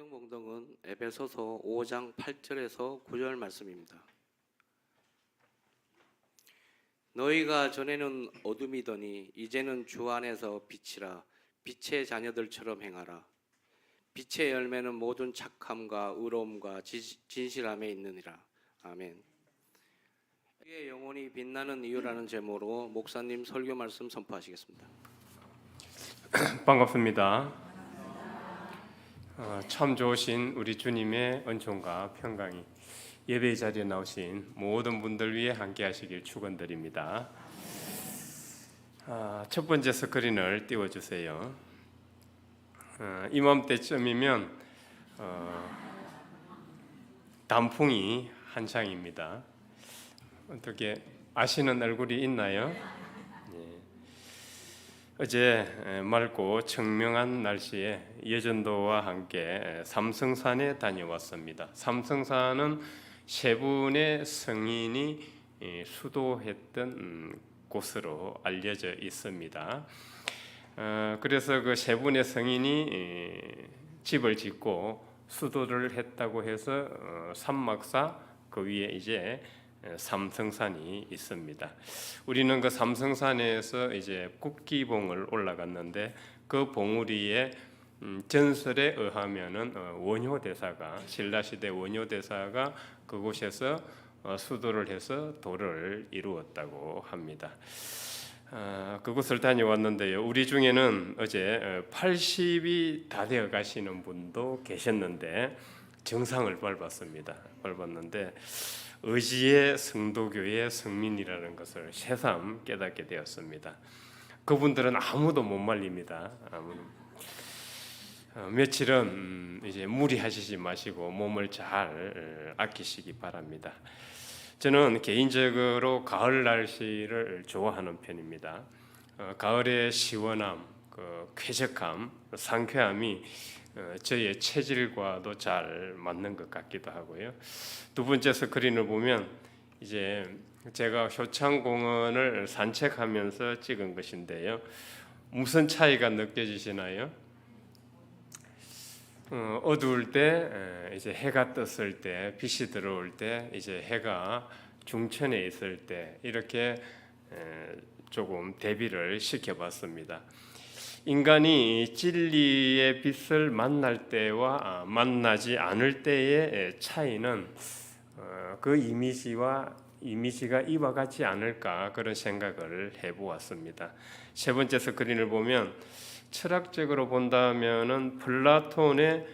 성경 봉독은 에베소서 5장 8절에서 9절 말씀입니다. 너희가 전에는 어둠이더니 이제는 주 안에서 빛이라. 빛의 자녀들처럼 행하라. 빛의 열매는 모든 착함과 의로움과 진실함에 있느니라. 아멘. 그의 영혼이 빛나는 이유라는 제목으로 목사님 설교 말씀 선포하시겠습니다. 반갑습니다. 참 좋으신 우리 주님의 은총과 평강이 예배 자리에 나오신 모든 분들 위해 함께 하시길 축원드립니다. 첫 번째 스크린을 띄워주세요. 이맘때쯤이면 단풍이 한창입니다. 어떻게 아시는 얼굴이 있나요? 어제 맑고 청명한 날씨에 예전도와 함께 삼성산에 다녀왔습니다. 삼성산은 세 분의 성인이 수도했던 곳으로 알려져 있습니다. 그래서 그 세 분의 성인이 집을 짓고 수도를 했다고 해서 삼막사 그 위에 이제 삼성산이 있습니다. 우리는 그 삼성산에서 이제 국기봉을 올라갔는데 그 봉우리에 전설에 의하면은 원효대사가 신라시대 원효대사가 그곳에서 수도를 해서 도를 이루었다고 합니다. 그곳을 다녀왔는데요. 우리 중에는 어제 80이 다 되어 가시는 분도 계셨는데 정상을 밟았는데 의지의 성도교의 성민이라는 것을 새삼 깨닫게 되었습니다. 그분들은 아무도 못 말립니다. 며칠은 이제 무리하시지 마시고 몸을 잘 아끼시기 바랍니다. 저는 개인적으로 가을 날씨를 좋아하는 편입니다. 가을의 시원함, 그 쾌적함, 상쾌함이 저의 체질과도 잘 맞는 것 같기도 하고요. 두 번째 스크린을 보면 이제 제가 효창공원을 산책하면서 찍은 것인데요. 무슨 차이가 느껴지시나요? 어두울 때 이제 해가 떴을 때, 빛이 들어올 때, 이제 해가 중천에 있을 때 이렇게 조금 대비를 시켜봤습니다. 인간이 진리의 빛을 만날 때와 만나지 않을 때의 차이는 그 이미지가 이와 같지 않을까 그런 생각을 해보았습니다. 세 번째 스크린을 보면 철학적으로 본다면은 플라톤의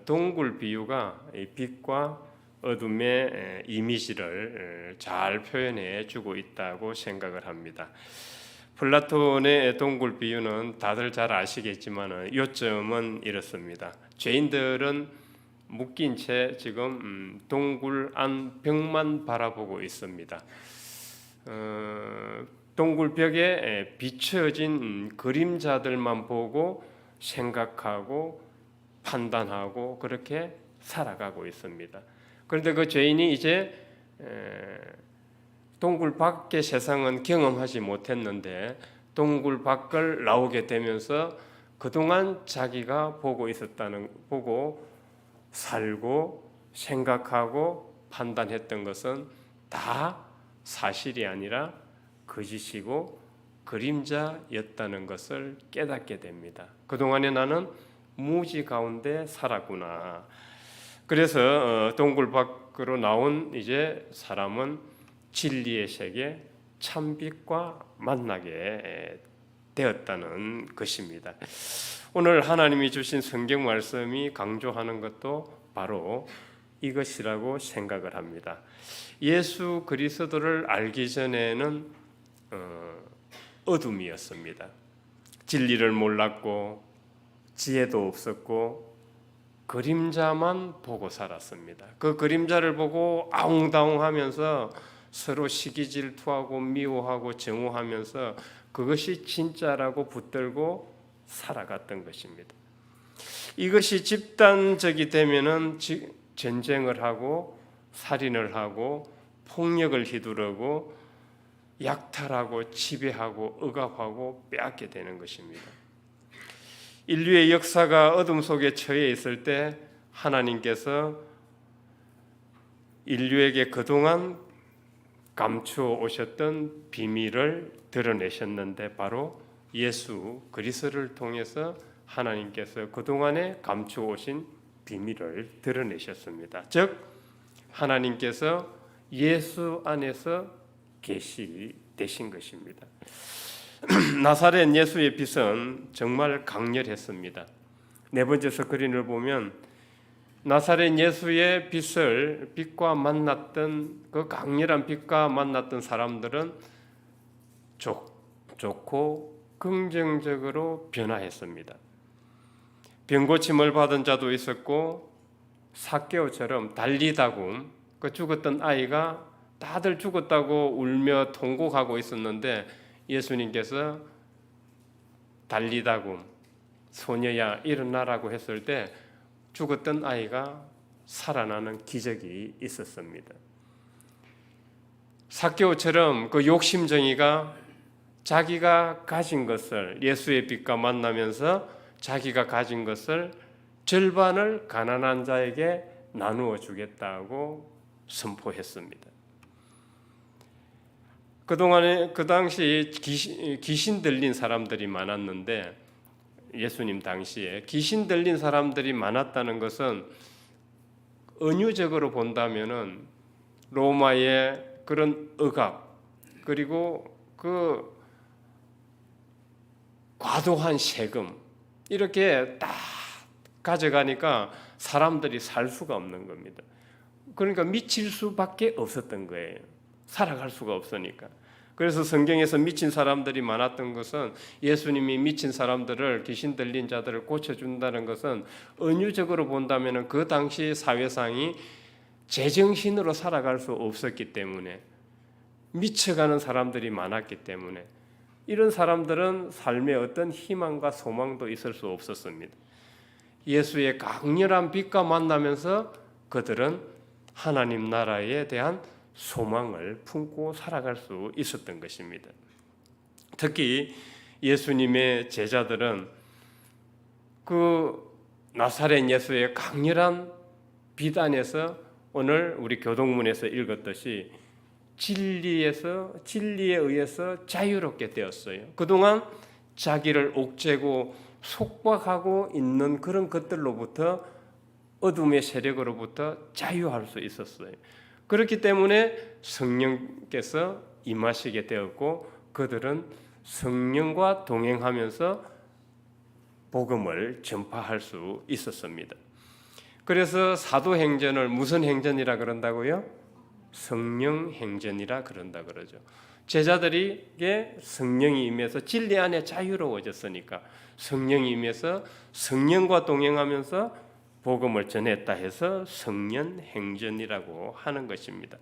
동굴 비유가 빛과 어둠의 이미지를 잘 표현해 주고 있다고 생각을 합니다. 플라톤의 동굴 비유는 다들 잘 아시겠지만 요점은 이렇습니다. 죄인들은 묶인 채 지금 동굴 안 벽만 바라보고 있습니다. 동굴 벽에 비춰진 그림자들만 보고 생각하고 판단하고 그렇게 살아가고 있습니다. 그런데 그 죄인이 이제 동굴 밖의 세상은 경험하지 못했는데 동굴 밖을 나오게 되면서 그동안 자기가 보고 살고 생각하고 판단했던 것은 다 사실이 아니라 거짓이고 그림자였다는 것을 깨닫게 됩니다. 그동안에 나는 무지 가운데 살았구나. 그래서 동굴 밖으로 나온 이제 사람은 진리의 세계 참빛과 만나게 되었다는 것입니다. 오늘 하나님이 주신 성경 말씀이 강조하는 것도 바로 이것이라고 생각을 합니다. 예수 그리스도를 알기 전에는 어둠이었습니다. 진리를 몰랐고 지혜도 없었고 그림자만 보고 살았습니다. 그 그림자를 보고 아웅다웅하면서 서로 시기질투하고 미워하고 정오하면서 그것이 진짜라고 붙들고 살아갔던 것입니다. 이것이 집단적이 되면은 전쟁을 하고 살인을 하고 폭력을 휘두르고 약탈하고 지배하고 억압하고 빼앗게 되는 것입니다. 인류의 역사가 어둠 속에 처해 있을 때 하나님께서 인류에게 그동안 감추어 오셨던 비밀을 드러내셨는데 바로 예수 그리스도를 통해서 하나님께서 그동안에 감추어 오신 비밀을 드러내셨습니다. 즉 하나님께서 예수 안에서 계시되신 것입니다. 나사렛 예수의 빛은 정말 강렬했습니다. 네 번째 스크린을 보면 나사렛 예수의 빛과 만났던 그 강렬한 빛과 만났던 사람들은 좋고 긍정적으로 변화했습니다. 병고침을 받은 자도 있었고 삭개오처럼 달리다굼 그 죽었던 아이가 다들 죽었다고 울며 통곡하고 있었는데 예수님께서 달리다굼 소녀야 일어나라고 했을 때 죽었던 아이가 살아나는 기적이 있었습니다. 삭개오처럼 그 욕심쟁이가 자기가 가진 것을 예수의 빛과 만나면서 자기가 가진 것을 절반을 가난한 자에게 나누어 주겠다고 선포했습니다. 그동안에 그 당시 귀신 들린 사람들이 많았는데 예수님 당시에 귀신 들린 사람들이 많았다는 것은 은유적으로 본다면은 로마의 그런 억압 그리고 그 과도한 세금 이렇게 딱 가져가니까 사람들이 살 수가 없는 겁니다. 그러니까 미칠 수밖에 없었던 거예요. 살아갈 수가 없으니까. 그래서 성경에서 미친 사람들이 많았던 것은 예수님이 미친 사람들을 귀신 들린 자들을 고쳐준다는 것은 은유적으로 본다면 그 당시 사회상이 제정신으로 살아갈 수 없었기 때문에 미쳐가는 사람들이 많았기 때문에 이런 사람들은 삶에 어떤 희망과 소망도 있을 수 없었습니다. 예수의 강렬한 빛과 만나면서 그들은 하나님 나라에 대한 소망을 품고 살아갈 수 있었던 것입니다. 특히 예수님의 제자들은 그 나사렛 예수의 강렬한 빛 안에서 오늘 우리 교동문에서 읽었듯이 진리에 의해서 자유롭게 되었어요. 그동안 자기를 옥죄고 속박하고 있는 그런 것들로부터 어둠의 세력으로부터 자유할 수 있었어요. 그렇기 때문에 성령께서 임하시게 되었고 그들은 성령과 동행하면서 복음을 전파할 수 있었습니다. 그래서 사도행전을 무슨 행전이라 그런다고요? 성령행전이라 그런다 그러죠. 제자들에게 성령이 임해서 진리 안에 자유로워졌으니까 성령이 임해서 성령과 동행하면서 복음을 전했다 해서 성령행전이라고 하는 것입니다.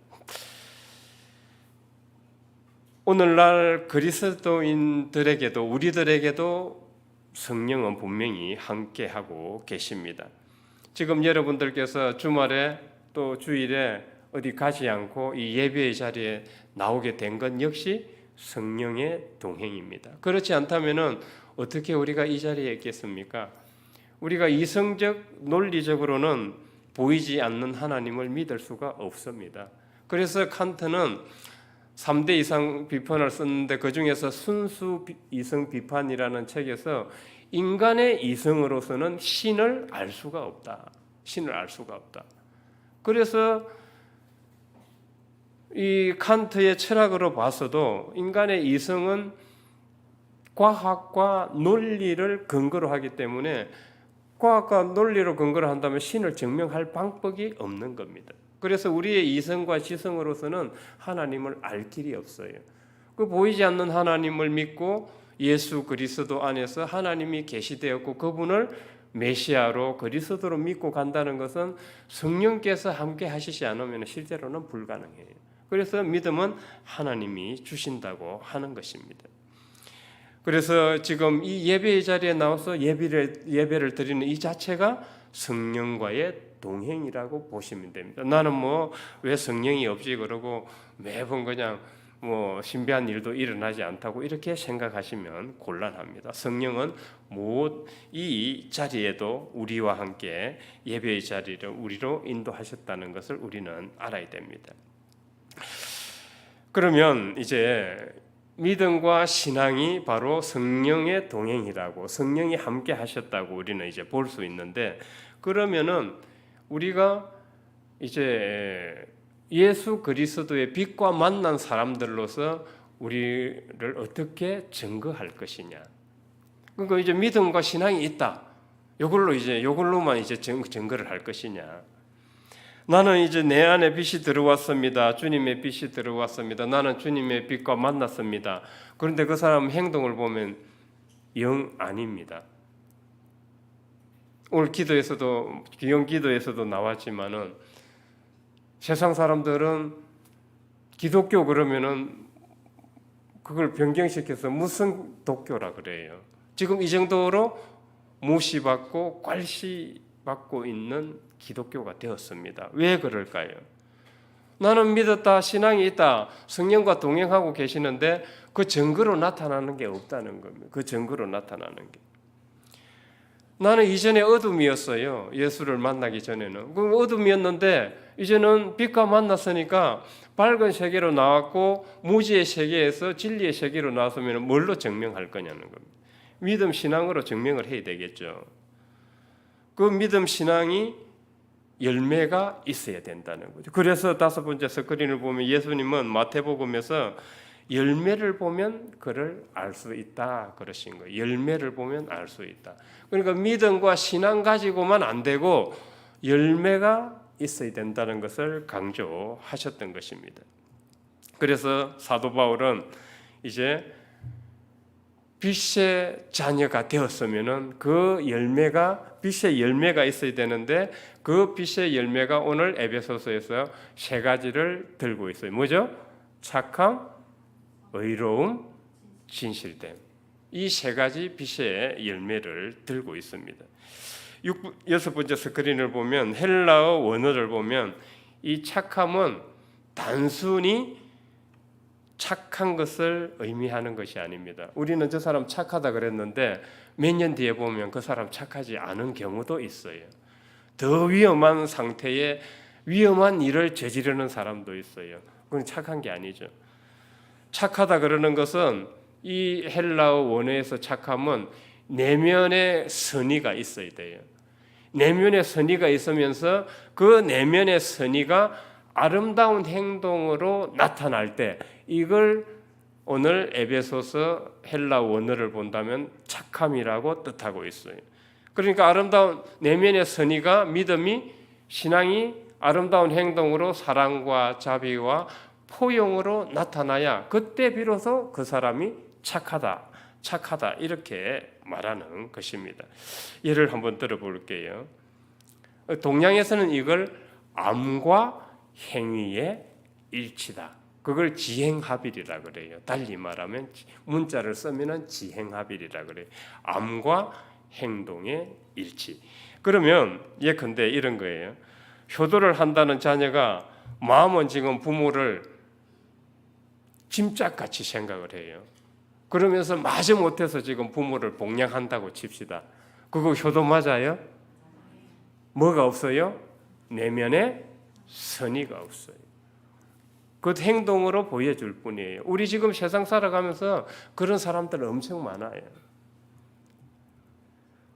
오늘날 그리스도인들에게도 우리들에게도 성령은 분명히 함께하고 계십니다. 지금 여러분들께서 주말에 또 주일에 어디 가지 않고 이 예배의 자리에 나오게 된 건 역시 성령의 동행입니다. 그렇지 않다면은 어떻게 우리가 이 자리에 있겠습니까? 우리가 이성적 논리적으로는 보이지 않는 하나님을 믿을 수가 없습니다. 그래서 칸트는 3대 이성 비판을 썼는데 그중에서 순수 이성 비판이라는 책에서 인간의 이성으로서는 신을 알 수가 없다. 신을 알 수가 없다. 그래서 이 칸트의 철학으로 봐서도 인간의 이성은 과학과 논리를 근거로 하기 때문에 과학과 논리로 근거를 한다면 신을 증명할 방법이 없는 겁니다. 그래서 우리의 이성과 지성으로서는 하나님을 알 길이 없어요. 그 보이지 않는 하나님을 믿고 예수 그리스도 안에서 하나님이 계시되었고 그분을 메시아로 그리스도로 믿고 간다는 것은 성령께서 함께 하시지 않으면 실제로는 불가능해요. 그래서 믿음은 하나님이 주신다고 하는 것입니다. 그래서 지금 이 예배의 자리에 나와서 예배를 드리는 이 자체가 성령과의 동행이라고 보시면 됩니다. 나는 왜 성령이 없지 그러고 매번 그냥 신비한 일도 일어나지 않다고 이렇게 생각하시면 곤란합니다. 성령은 이 자리에도 우리와 함께 예배의 자리를 우리로 인도하셨다는 것을 우리는 알아야 됩니다. 그러면 이제 믿음과 신앙이 바로 성령의 동행이라고, 성령이 함께 하셨다고 우리는 이제 볼 수 있는데, 그러면은 우리가 이제 예수 그리스도의 빛과 만난 사람들로서 우리를 어떻게 증거할 것이냐. 그러니까 이제 믿음과 신앙이 있다. 요걸로만 이제 증거를 할 것이냐. 나는 이제 내 안에 빛이 들어왔습니다. 주님의 빛이 들어왔습니다. 나는 주님의 빛과 만났습니다. 그런데 그 사람 행동을 보면 영 아닙니다. 오늘 기도에서도, 기용 기도에서도 나왔지만은 세상 사람들은 기독교 그러면은 그걸 변경시켜서 무슨 독교라 그래요. 지금 이 정도로 무시받고 괄시받고 있는 기독교가 되었습니다. 왜 그럴까요? 나는 믿었다, 신앙이 있다, 성령과 동행하고 계시는데 그 증거로 나타나는 게 없다는 겁니다. 그 증거로 나타나는 게. 나는 이전에 어둠이었어요. 예수를 만나기 전에는. 그 어둠이었는데 이제는 빛과 만났으니까 밝은 세계로 나왔고 무지의 세계에서 진리의 세계로 나왔으면 뭘로 증명할 거냐는 겁니다. 믿음 신앙으로 증명을 해야 되겠죠. 그 믿음 신앙이 열매가 있어야 된다는 거죠. 그래서 다섯 번째 스크린을 보면 예수님은 마태복음에서 열매를 보면 그를 알 수 있다 그러신 거예요. 열매를 보면 알 수 있다. 그러니까 믿음과 신앙 가지고만 안 되고 열매가 있어야 된다는 것을 강조하셨던 것입니다. 그래서 사도 바울은 이제 빛의 자녀가 되었으면은 그 열매가, 빛의 열매가 있어야 되는데 그 빛의 열매가 오늘 에베소서에서 세 가지를 들고 있어요. 뭐죠? 착함, 의로움, 진실됨. 이 세 가지 빛의 열매를 들고 있습니다. 여섯 번째 스크린을 보면 헬라어 원어를 보면 이 착함은 단순히 착한 것을 의미하는 것이 아닙니다. 우리는 저 사람 착하다 그랬는데 몇 년 뒤에 보면 그 사람 착하지 않은 경우도 있어요. 더 위험한 상태에 위험한 일을 저지르는 사람도 있어요. 그건 착한 게 아니죠. 착하다 그러는 것은 이 헬라어 원어에서 착함은 내면의 선의가 있어야 돼요. 내면의 선의가 있으면서 그 내면의 선의가 아름다운 행동으로 나타날 때 이걸 오늘 에베소서 헬라 원어를 본다면 착함이라고 뜻하고 있어요. 그러니까 아름다운 내면의 선의가, 믿음이, 신앙이 아름다운 행동으로 사랑과 자비와 포용으로 나타나야 그때 비로소 그 사람이 착하다 이렇게 말하는 것입니다. 예를 한번 들어볼게요. 동양에서는 이걸 암과 행위의 일치다. 그걸 지행합일이라 그래요. 달리 말하면 문자를 쓰면은 지행합일이라 그래요. 암과 행동의 일치. 그러면 예컨대 이런 거예요. 효도를 한다는 자녀가 마음은 지금 부모를 짐짝같이 생각을 해요. 그러면서 마지못해서 지금 부모를 복양한다고 칩시다. 그거 효도 맞아요? 뭐가 없어요? 내면에 선의가 없어요. 그 행동으로 보여줄 뿐이에요. 우리 지금 세상 살아가면서 그런 사람들 엄청 많아요.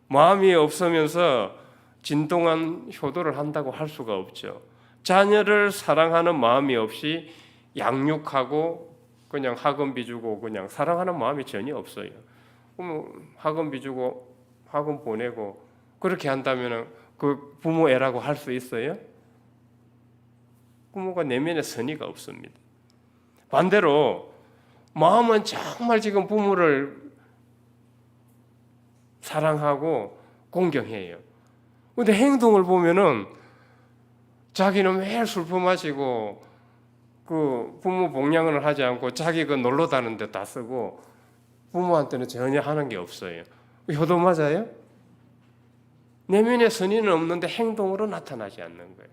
마음이 없으면서 진동한 효도를 한다고 할 수가 없죠. 자녀를 사랑하는 마음이 없이 양육하고 그냥 학원비 주고 그냥 사랑하는 마음이 전혀 없어요. 그럼 학원비 주고 학원 보내고 그렇게 한다면 그 부모 애라고 할 수 있어요? 부모가 내면에 선의가 없습니다. 반대로 마음은 정말 지금 부모를 사랑하고 공경해요. 근데 행동을 보면은 자기는 매일 술 마시고 그 부모 복양을 하지 않고 자기 그 놀러 다니는 데 다 쓰고 부모한테는 전혀 하는 게 없어요. 효도 맞아요? 내면의 선의는 없는데 행동으로 나타나지 않는 거예요.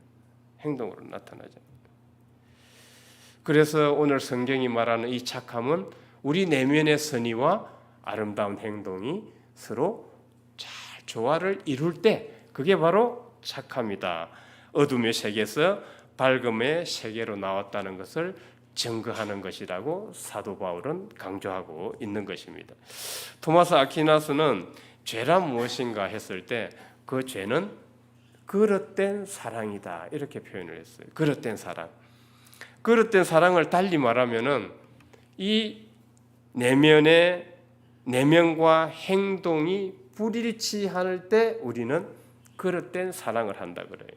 행동으로 나타나지 않는 거예요. 그래서 오늘 성경이 말하는 이 착함은 우리 내면의 선의와 아름다운 행동이 서로 잘 조화를 이룰 때 그게 바로 착함이다. 어둠의 세계에서 밝음의 세계로 나왔다는 것을 증거하는 것이라고 사도 바울은 강조하고 있는 것입니다. 토마스 아퀴나스는 죄란 무엇인가 했을 때 그 죄는 그릇된 사랑이다 이렇게 표현을 했어요. 그릇된 사랑. 그릇된 사랑을 달리 말하면은 이 내면과 행동이 불일치할 때 우리는 그릇된 사랑을 한다 그래요.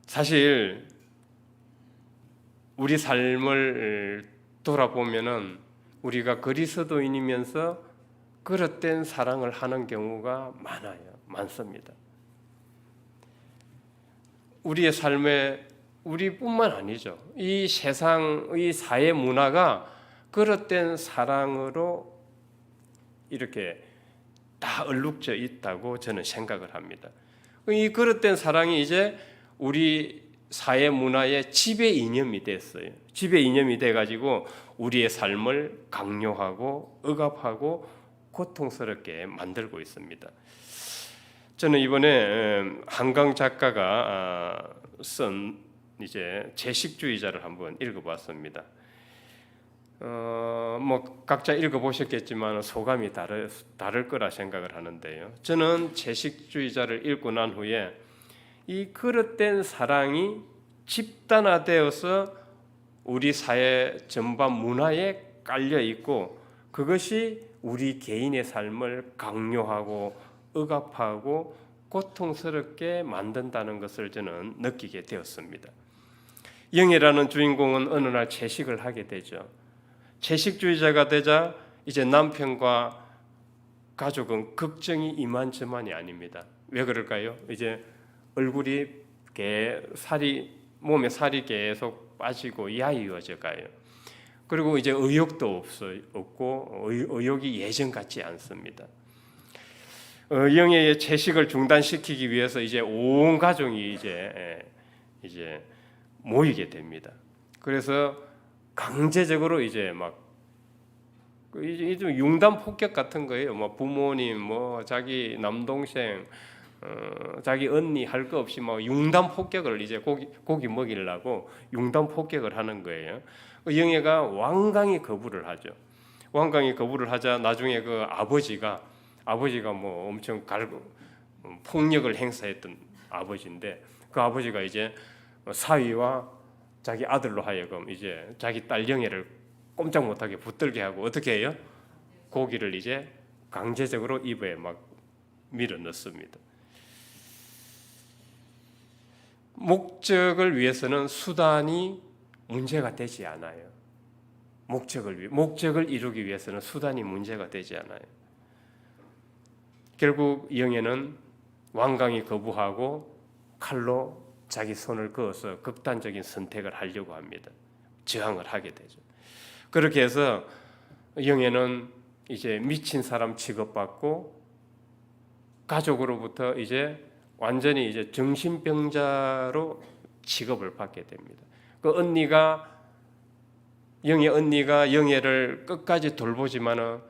사실 우리 삶을 돌아보면은 우리가 그리스도인이면서 그릇된 사랑을 하는 경우가 많습니다. 우리의 삶에 우리뿐만 아니죠. 이 세상, 이 사회 문화가 그릇된 사랑으로 이렇게 다 얼룩져 있다고 저는 생각을 합니다. 이 그릇된 사랑이 이제 우리 사회 문화의 지배 이념이 됐어요. 지배 이념이 돼가지고 우리의 삶을 강요하고 억압하고 고통스럽게 만들고 있습니다. 저는 이번에 한강 작가가 쓴 이제 채식주의자를 한번 읽어봤습니다. 뭐 각자 읽어보셨겠지만 소감이 다를 거라 생각을 하는데요. 저는 채식주의자를 읽고 난 후에 이 그릇된 사랑이 집단화되어서 우리 사회 전반 문화에 깔려 있고 그것이 우리 개인의 삶을 강요하고 억압하고 고통스럽게 만든다는 것을 저는 느끼게 되었습니다. 영애라는 주인공은 어느 날 채식을 하게 되죠. 채식주의자가 되자 이제 남편과 가족은 걱정이 이만저만이 아닙니다. 왜 그럴까요? 이제 얼굴이 몸에 살이 계속 빠지고 야위어져 가요. 그리고 이제 의욕도 없고 의욕이 예전 같지 않습니다. 영애의 채식을 중단시키기 위해서 이제 온 가족이 이제 모이게 됩니다. 그래서 강제적으로 이제 막 융단 폭격 같은 거예요. 뭐 부모님, 뭐 자기 남동생, 자기 언니 할 거 없이 막 융단 폭격을 이제 고기 먹이려고 융단 폭격을 하는 거예요. 영애가 완강히 거부를 하죠. 완강히 거부를 하자 나중에 그 아버지가 뭐 엄청 폭력을 행사했던 아버지인데 그 아버지가 이제 사위와 자기 아들로 하여금 이제 자기 딸 영애를 꼼짝 못하게 붙들게 하고 어떻게 해요? 고기를 이제 강제적으로 입에 막 밀어 넣습니다. 목적을 위해서는 수단이 문제가 되지 않아요. 목적을 이루기 위해서는 수단이 문제가 되지 않아요. 결국 영애는 완강히 거부하고 칼로 자기 손을 그어서 극단적인 선택을 하려고 합니다. 저항을 하게 되죠. 그렇게 해서 영애는 이제 미친 사람 취급받고 가족으로부터 이제 완전히 이제 정신병자로 취급을 받게 됩니다. 그 영애 언니가 영애를 끝까지 돌보지만은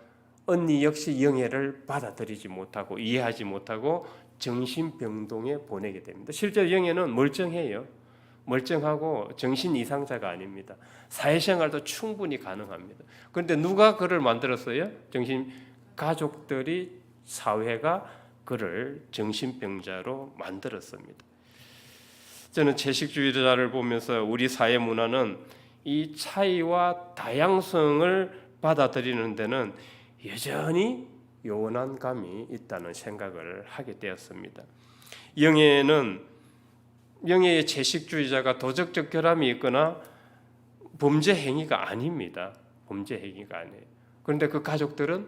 언니 역시 영애를 받아들이지 못하고 이해하지 못하고 정신병동에 보내게 됩니다. 실제 영애는 멀쩡해요. 멀쩡하고 정신 이상자가 아닙니다. 사회생활도 충분히 가능합니다. 그런데 누가 그를 만들었어요? 가족들이 사회가 그를 정신병자로 만들었습니다. 저는 채식주의자를 보면서 우리 사회 문화는 이 차이와 다양성을 받아들이는 데는 여전히 요원한 감이 있다는 생각을 하게 되었습니다. 영애의 채식주의자가 도덕적 결함이 있거나 범죄 행위가 아닙니다. 범죄 행위가 아니에요. 그런데 그 가족들은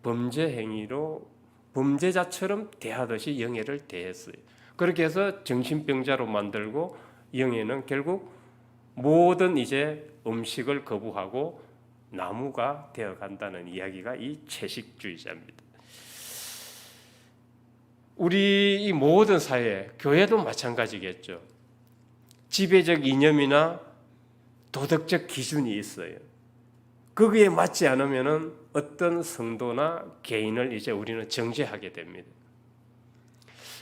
범죄 행위로 범죄자처럼 대하듯이 영애를 대했어요. 그렇게 해서 정신병자로 만들고 영애는 결국 모든 이제 음식을 거부하고 나무가 되어간다는 이야기가 이 채식주의자입니다. 우리 이 모든 사회, 교회도 마찬가지겠죠. 지배적 이념이나 도덕적 기준이 있어요. 거기에 맞지 않으면은 어떤 성도나 개인을 이제 우리는 정죄하게 됩니다.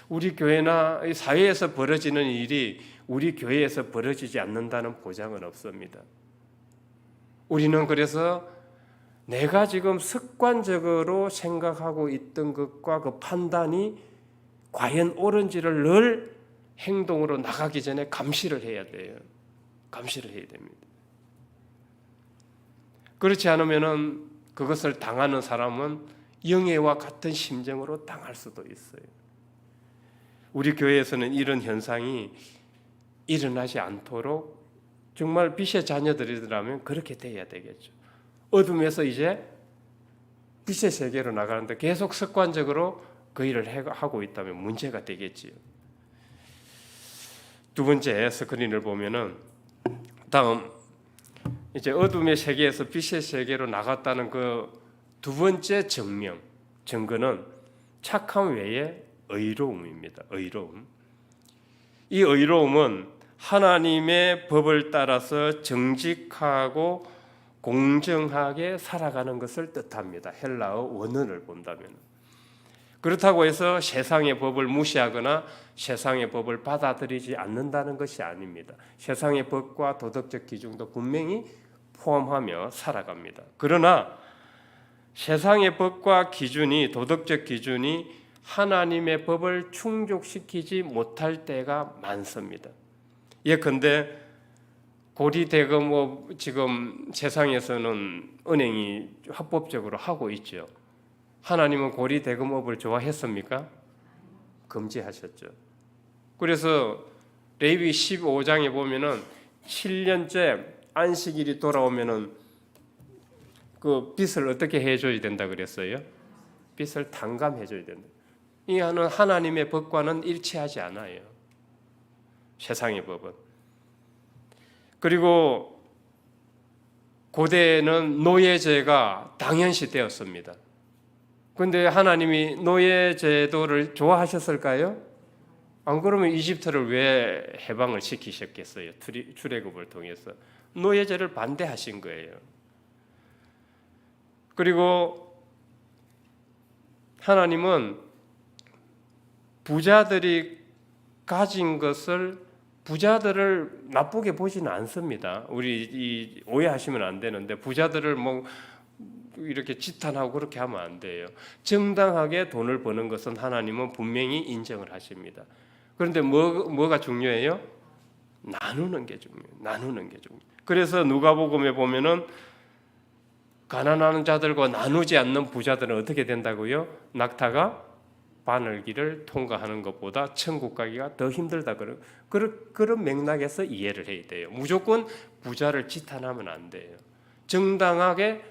우리 교회나 사회에서 벌어지는 일이 우리 교회에서 벌어지지 않는다는 보장은 없습니다. 우리는 그래서 내가 지금 습관적으로 생각하고 있던 것과 그 판단이 과연 옳은지를 늘 행동으로 나가기 전에 감시를 해야 돼요. 감시를 해야 됩니다. 그렇지 않으면은 그것을 당하는 사람은 영예와 같은 심정으로 당할 수도 있어요. 우리 교회에서는 이런 현상이 일어나지 않도록 정말 빛의 자녀들이라면 그렇게 돼야 되겠죠. 어둠에서 이제 빛의 세계로 나가는데 계속 습관적으로 그 일을 하고 있다면 문제가 되겠지요. 두 번째 스크린을 보면은 다음 이제 어둠의 세계에서 빛의 세계로 나갔다는 그 두 번째 증거는 착함 외에 의로움입니다. 의로움. 이 의로움은 하나님의 법을 따라서 정직하고 공정하게 살아가는 것을 뜻합니다. 헬라어 원어를 본다면. 그렇다고 해서 세상의 법을 무시하거나 세상의 법을 받아들이지 않는다는 것이 아닙니다. 세상의 법과 도덕적 기준도 분명히 포함하며 살아갑니다. 그러나 세상의 법과 기준이 도덕적 기준이 하나님의 법을 충족시키지 못할 때가 많습니다. 예컨대 고리대금업 지금 세상에서는 은행이 합법적으로 하고 있죠. 하나님은 고리대금업을 좋아했습니까? 금지하셨죠. 그래서 레위기 15장에 보면은 7년째 안식일이 돌아오면은 그 빚을 어떻게 해줘야 된다 그랬어요? 빚을 탕감해줘야 된다. 이는 하나님의 법과는 일치하지 않아요. 세상의 법은. 그리고 고대에는 노예제가 당연시되었습니다. 그런데 하나님이 노예제도를 좋아하셨을까요? 안 그러면 이집트를 왜 해방을 시키셨겠어요? 출애굽을 통해서. 노예제를 반대하신 거예요. 그리고 하나님은 부자들이 가진 것을 부자들을 나쁘게 보지는 않습니다. 우리 오해하시면 안 되는데 부자들을 뭐 이렇게 지탄하고 그렇게 하면 안 돼요. 정당하게 돈을 버는 것은 하나님은 분명히 인정을 하십니다. 그런데 뭐가 중요해요? 나누는 게 중요해요. 나누는 게 중요해요. 그래서 누가복음에 보면은 가난한 자들과 나누지 않는 부자들은 어떻게 된다고요? 낙타가 바늘길을 통과하는 것보다 천국 가기가 더 힘들다. 그런 맥락에서 이해를 해야 돼요. 무조건 부자를 지탄하면 안 돼요. 정당하게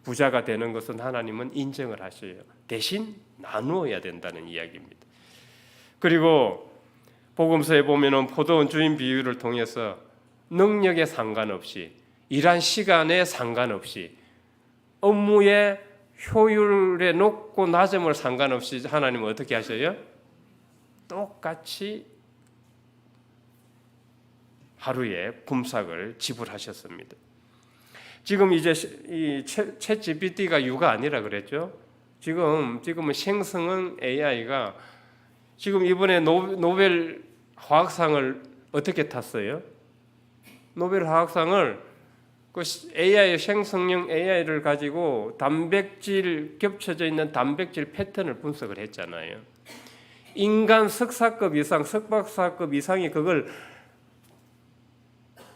부자가 되는 것은 하나님은 인정을 하셔요. 대신 나누어야 된다는 이야기입니다. 그리고 복음서에 보면은 포도원 주인 비유를 통해서 능력에 상관없이 일한 시간에 상관없이 업무의 효율에 높고 낮음을 상관없이 하나님은 어떻게 하셔요? 똑같이 하루에 품삯을 지불하셨습니다. 지금 이제 이 챗 GPT가 유가 아니라 그랬죠. 지금은 생성은 AI가 지금 이번에 노벨 화학상을 어떻게 탔어요? 노벨 화학상을 그 AI 생성형 AI를 가지고 단백질 겹쳐져 있는 단백질 패턴을 분석을 했잖아요. 인간 석사급 이상, 석박사급 이상이 그걸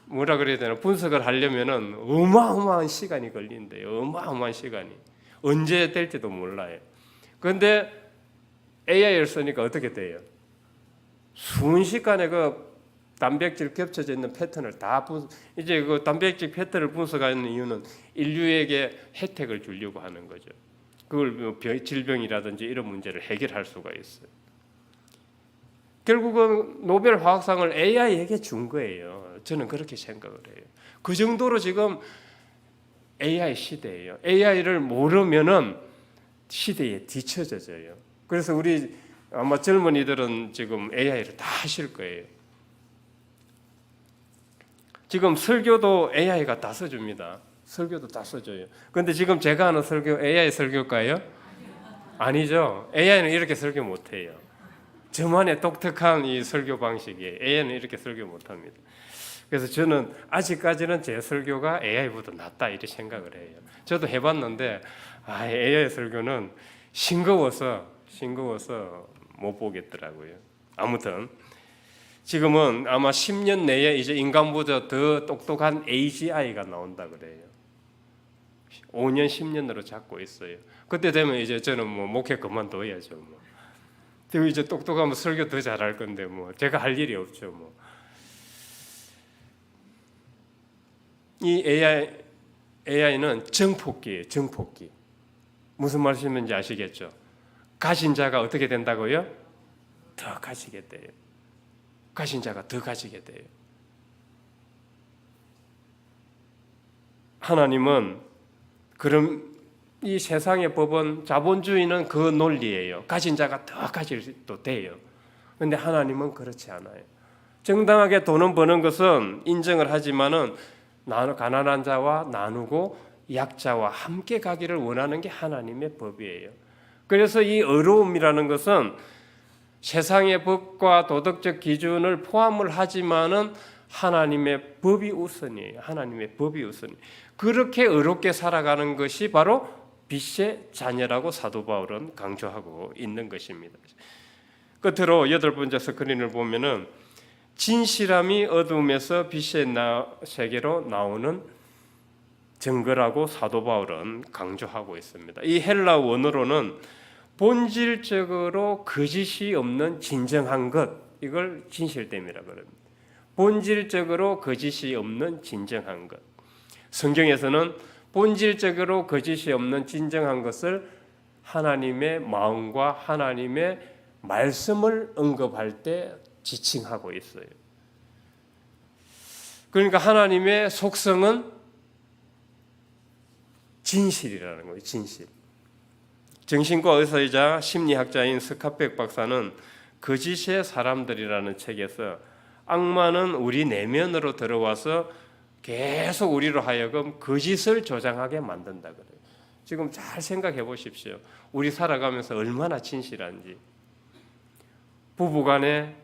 뭐라 그래야 되나 분석을 하려면은 어마어마한 시간이 걸린대요. 어마어마한 시간이 언제 될지도 몰라요. 그런데 AI를 쓰니까 어떻게 돼요? 순식간에 그 단백질 겹쳐져 있는 패턴을 다 이제 그 단백질 패턴을 분석하는 이유는 인류에게 혜택을 주려고 하는 거죠. 그걸 질병이라든지 이런 문제를 해결할 수가 있어요. 결국은 노벨 화학상을 AI에게 준 거예요. 저는 그렇게 생각을 해요. 그 정도로 지금 AI 시대예요. AI를 모르면은 시대에 뒤처져져요. 그래서 우리 아마 젊은이들은 지금 AI를 다 하실 거예요. 지금 설교도 AI가 다 써줍니다. 설교도 다 써줘요. 그런데 지금 제가 하는 설교 AI 설교일까요? 아니죠. AI는 이렇게 설교 못해요. 저만의 독특한 이 설교 방식이에요. AI는 이렇게 설교 못합니다. 그래서 저는 아직까지는 제 설교가 AI보다 낫다 이렇게 생각을 해요. 저도 해봤는데 AI 설교는 싱거워서 못 보겠더라고요. 아무튼 지금은 아마 10년 내에 이제 인간보다 더 똑똑한 AGI가 나온다 그래요. 5년, 10년으로 잡고 있어요. 그때 되면 이제 저는 뭐 목회 그만둬야죠. 뭐. 그리고 이제 똑똑하면 설교 더 잘할 건데 뭐 제가 할 일이 없죠. 뭐. 이 AI는 정폭기예요. 정폭기. 무슨 말씀인지 아시겠죠? 가진 자가 어떻게 된다고요? 더 가지게 돼요. 가진 자가 더 가지게 돼요. 하나님은 그럼 이 세상의 법은 자본주의는 그 논리예요. 가진 자가 더 가질 수도 돼요. 그런데 하나님은 그렇지 않아요. 정당하게 돈은 버는 것은 인정을 하지만은 가난한 자와 나누고 약자와 함께 가기를 원하는 게 하나님의 법이에요. 그래서 이 의로움이라는 것은 세상의 법과 도덕적 기준을 포함을 하지만은 하나님의 법이 우선이에요. 하나님의 법이 우선이에요. 그렇게 의롭게 살아가는 것이 바로 빛의 자녀라고 사도 바울은 강조하고 있는 것입니다. 끝으로 8번째 스크린을 보면은 진실함이 어둠에서 빛의 세계로 나오는 증거라고 사도 바울은 강조하고 있습니다. 이 헬라 원어로는 본질적으로 거짓이 없는 진정한 것, 이걸 진실됨이라고 합니다. 본질적으로 거짓이 없는 진정한 것. 성경에서는 본질적으로 거짓이 없는 진정한 것을 하나님의 마음과 하나님의 말씀을 언급할 때 지칭하고 있어요. 그러니까 하나님의 속성은 진실이라는 거예요. 진실. 정신과 의사이자 심리학자인 스캇백 박사는 거짓의 사람들이라는 책에서 악마는 우리 내면으로 들어와서 계속 우리로 하여금 거짓을 조장하게 만든다 그래요. 지금 잘 생각해 보십시오. 우리 살아가면서 얼마나 진실한지. 부부간에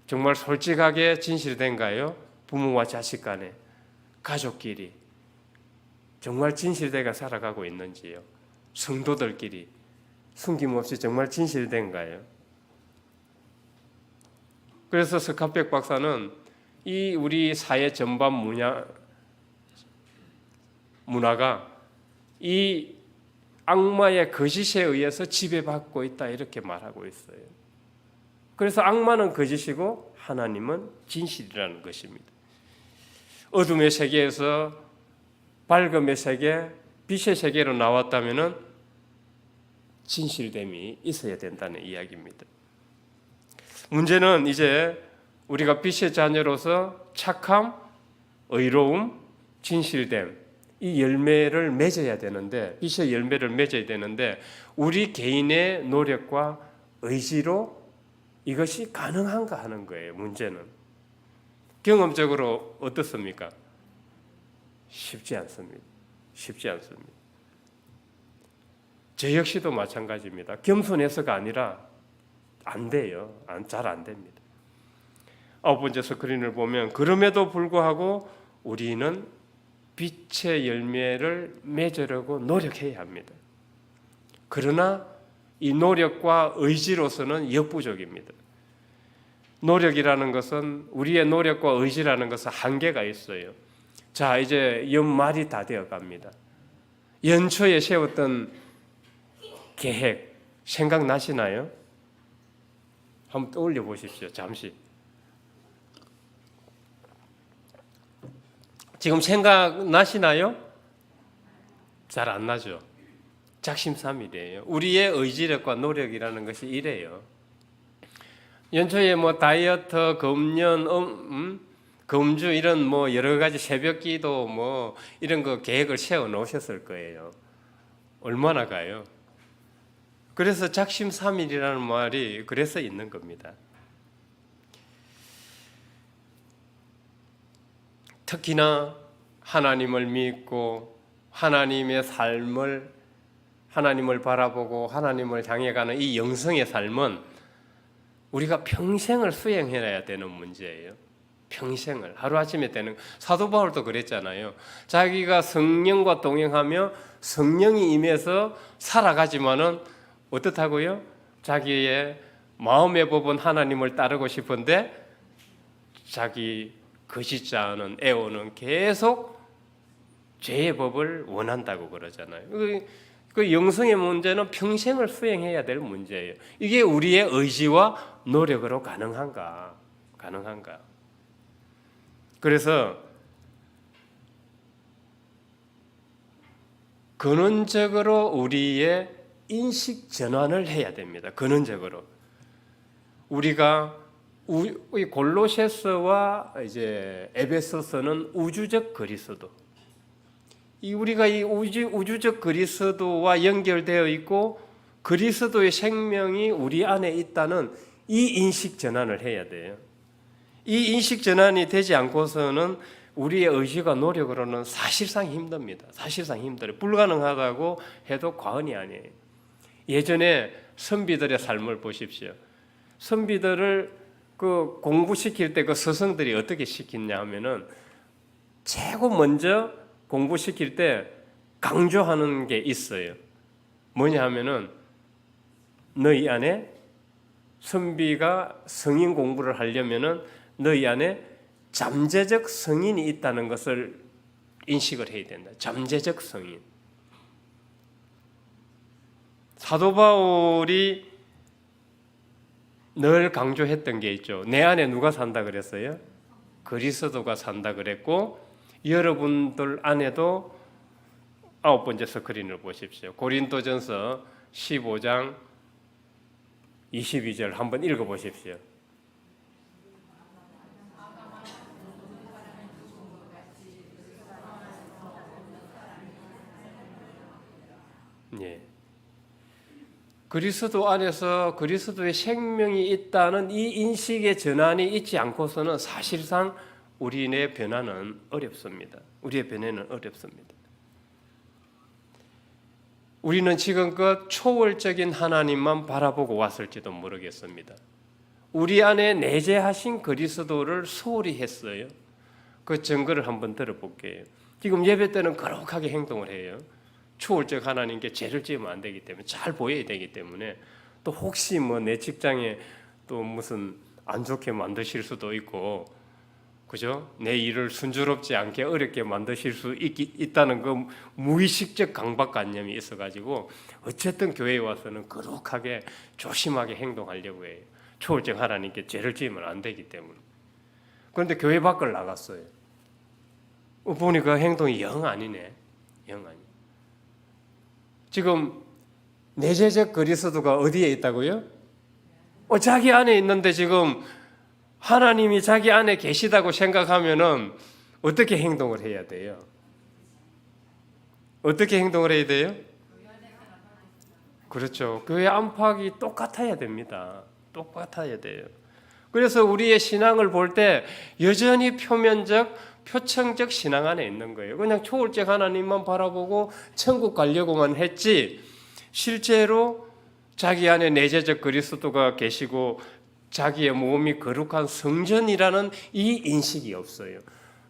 정말 솔직하게 진실된가요? 부모와 자식 간에, 가족끼리 정말 진실되게 살아가고 있는지요? 성도들끼리 숨김없이 정말 진실된가요? 그래서 스캇백 박사는 이 우리 사회 전반 문화가 이 악마의 거짓에 의해서 지배받고 있다 이렇게 말하고 있어요. 그래서 악마는 거짓이고 하나님은 진실이라는 것입니다. 어둠의 세계에서 밝음의 세계, 빛의 세계로 나왔다면은 진실됨이 있어야 된다는 이야기입니다. 문제는 이제 우리가 빛의 자녀로서 착함, 의로움, 진실됨 이 열매를 맺어야 되는데 빛의 열매를 맺어야 되는데 우리 개인의 노력과 의지로 이것이 가능한가 하는 거예요. 문제는 경험적으로 어떻습니까? 쉽지 않습니다. 쉽지 않습니다. 저 역시도 마찬가지입니다. 겸손해서가 아니라 안 돼요. 잘 안 됩니다. 9번째 스크린을 보면 그럼에도 불구하고 우리는 빛의 열매를 맺으려고 노력해야 합니다. 그러나 이 노력과 의지로서는 역부족입니다. 노력이라는 것은 우리의 노력과 의지라는 것은 한계가 있어요. 자, 이제 연말이 다 되어 갑니다. 연초에 세웠던 계획 생각나시나요? 한번 떠올려 보십시오. 잠시. 지금 생각나시나요? 잘 안 나죠. 작심삼일이에요. 우리의 의지력과 노력이라는 것이 이래요. 연초에 뭐 다이어트, 금년, 금주 이런 뭐 여러 가지 새벽기도 뭐 이런 거 계획을 세워 놓으셨을 거예요. 얼마나 가요? 그래서 작심삼일이라는 말이 그래서 있는 겁니다. 특히나 하나님을 믿고 하나님의 삶을 하나님을 바라보고 하나님을 향해 가는 이 영성의 삶은 우리가 평생을 수행해야 되는 문제예요. 평생을 하루아침에 되는 사도 바울도 그랬잖아요. 자기가 성령과 동행하며 성령이 임해서 살아가지만은 어떻다고요? 자기의 마음의 법은 하나님을 따르고 싶은데 자기 거짓자는 애호는 계속 죄의 법을 원한다고 그러잖아요. 그 영성의 문제는 평생을 수행해야 될 문제예요. 이게 우리의 의지와 노력으로 가능한가? 그래서 근원적으로 우리의 인식 전환을 해야 됩니다. 근원적으로 우리가 골로새서와 이제 에베소서는 우주적 그리스도. 우리가 이 우주적 그리스도와 연결되어 있고 그리스도의 생명이 우리 안에 있다는 이 인식 전환을 해야 돼요. 이 인식 전환이 되지 않고서는 우리의 의지가 노력으로는 사실상 힘듭니다. 사실상 힘들어요. 불가능하다고 해도 과언이 아니에요. 예전에 선비들의 삶을 보십시오. 선비들을 그 공부시킬 때 그 스승들이 어떻게 시켰냐 하면은 최고 먼저 공부시킬 때 강조하는 게 있어요. 뭐냐 하면은 너희 안에 선비가 성인 공부를 하려면은 너희 안에 잠재적 성인이 있다는 것을 인식을 해야 된다. 잠재적 성인. 사도 바울이 늘 강조했던 게 있죠. 내 안에 누가 산다 그랬어요? 그리스도가 산다 그랬고 여러분들 안에도 9번째 스크린을 보십시오. 고린도전서 15장 22절 한번 읽어보십시오. 예. 그리스도 안에서 그리스도의 생명이 있다는 이 인식의 전환이 있지 않고서는 사실상 우리의 변화는 어렵습니다. 우리의 변화는 어렵습니다. 우리는 지금껏 초월적인 하나님만 바라보고 왔을지도 모르겠습니다. 우리 안에 내재하신 그리스도를 소홀히 했어요. 그 증거를 한번 들어볼게요. 지금 예배 때는 거룩하게 행동을 해요. 초월적 하나님께 죄를 지으면 안 되기 때문에 잘 보여야 되기 때문에 또 혹시 뭐 내 직장에 또 무슨 안 좋게 만드실 수도 있고 그죠? 내 일을 순조롭지 않게 어렵게 만드실 수 있다는 그 무의식적 강박관념이 있어가지고 어쨌든 교회에 와서는 거룩하게 조심하게 행동하려고 해요. 초월적 하나님께 죄를 지으면 안 되기 때문에. 그런데 교회 밖을 나갔어요. 보니까 행동이 영 아니네. 영 아니. 지금 내재적 그리스도가 어디에 있다고요? 자기 안에 있는데 지금 하나님이 자기 안에 계시다고 생각하면은 어떻게 행동을 해야 돼요? 어떻게 행동을 해야 돼요? 그렇죠. 교회 안팎이 똑같아야 됩니다. 똑같아야 돼요. 그래서 우리의 신앙을 볼 때 여전히 표면적, 표층적 신앙 안에 있는 거예요. 그냥 초월적 하나님만 바라보고 천국 가려고만 했지 실제로 자기 안에 내재적 그리스도가 계시고 자기의 몸이 거룩한 성전이라는 이 인식이 없어요.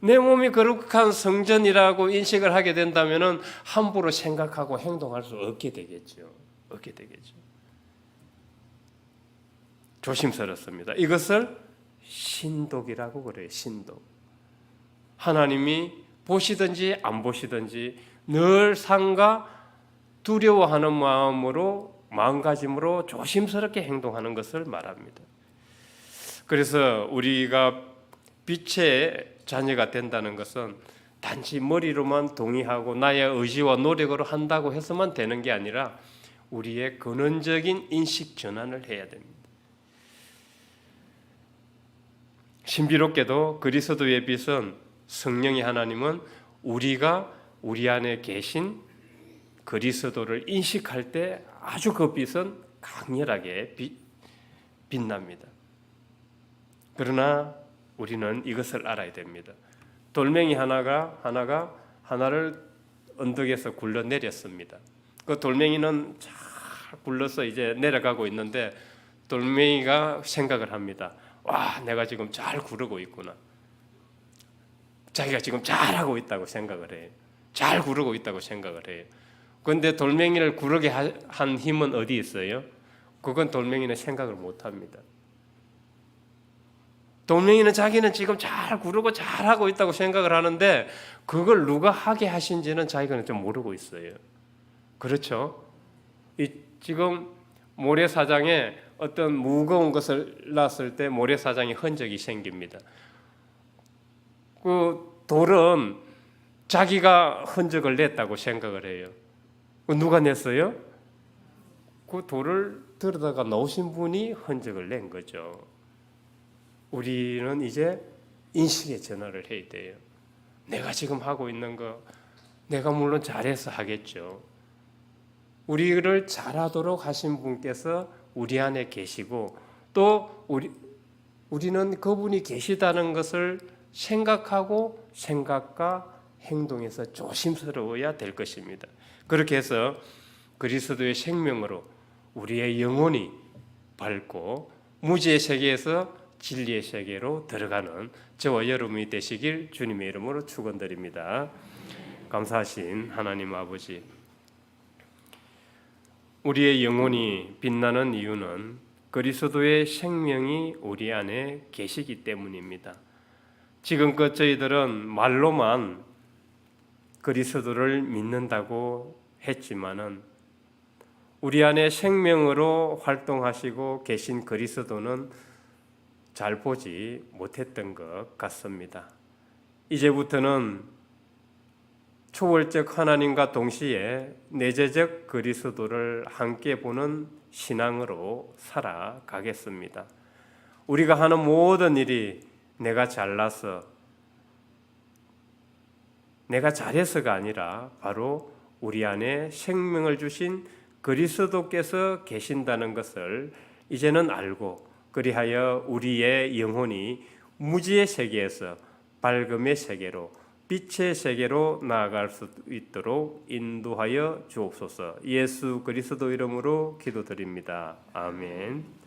내 몸이 거룩한 성전이라고 인식을 하게 된다면 함부로 생각하고 행동할 수 없게 되겠죠. 없게 되겠죠. 조심스럽습니다. 이것을 신독이라고 그래요. 신독. 하나님이 보시든지 안 보시든지 늘 상가 두려워하는 마음가짐으로 조심스럽게 행동하는 것을 말합니다. 그래서 우리가 빛의 자녀가 된다는 것은 단지 머리로만 동의하고 나의 의지와 노력으로 한다고 해서만 되는 게 아니라 우리의 근원적인 인식 전환을 해야 됩니다. 신비롭게도 그리스도의 빛은 성령의 하나님은 우리가 우리 안에 계신 그리스도를 인식할 때 아주 그 빛은 강렬하게 빛납니다. 그러나 우리는 이것을 알아야 됩니다. 돌멩이 하나를 언덕에서 굴러 내렸습니다. 그 돌멩이는 잘 굴러서 이제 내려가고 있는데 돌멩이가 생각을 합니다. 와, 내가 지금 잘 구르고 있구나. 자기가 지금 잘하고 있다고 생각을 해요. 잘 구르고 있다고 생각을 해요. 그런데 돌멩이를 구르게 한 힘은 어디 있어요? 그건 돌멩이는 생각을 못 합니다. 돌멩이는 자기는 지금 잘 구르고 잘하고 있다고 생각을 하는데 그걸 누가 하게 하신지는 자기는 좀 모르고 있어요. 그렇죠? 지금 모래사장에 어떤 무거운 것을 놨을 때 모래사장에 흔적이 생깁니다. 그 돌은 자기가 흔적을 냈다고 생각을 해요. 누가 냈어요? 그 돌을 들여다가 놓으신 분이 흔적을 낸 거죠. 우리는 이제 인식의 전환을 해야 돼요. 내가 지금 하고 있는 거 내가 물론 잘해서 하겠죠. 우리를 잘하도록 하신 분께서 우리 안에 계시고 또 우리는 그분이 계시다는 것을 생각하고 생각과 행동에서 조심스러워야 될 것입니다. 그렇게 해서 그리스도의 생명으로 우리의 영혼이 밝고 무지의 세계에서 진리의 세계로 들어가는 저와 여러분이 되시길 주님의 이름으로 축원드립니다. 감사하신 하나님 아버지, 우리의 영혼이 빛나는 이유는 그리스도의 생명이 우리 안에 계시기 때문입니다. 지금껏 저희들은 말로만 그리스도를 믿는다고 했지만은 우리 안에 생명으로 활동하시고 계신 그리스도는 잘 보지 못했던 것 같습니다. 이제부터는 초월적 하나님과 동시에 내재적 그리스도를 함께 보는 신앙으로 살아가겠습니다. 우리가 하는 모든 일이 내가 잘나서 내가 잘해서가 아니라 바로 우리 안에 생명을 주신 그리스도께서 계신다는 것을 이제는 알고 그리하여 우리의 영혼이 무지의 세계에서 밝음의 세계로 빛의 세계로 나아갈 수 있도록 인도하여 주옵소서. 예수 그리스도 이름으로 기도드립니다. 아멘.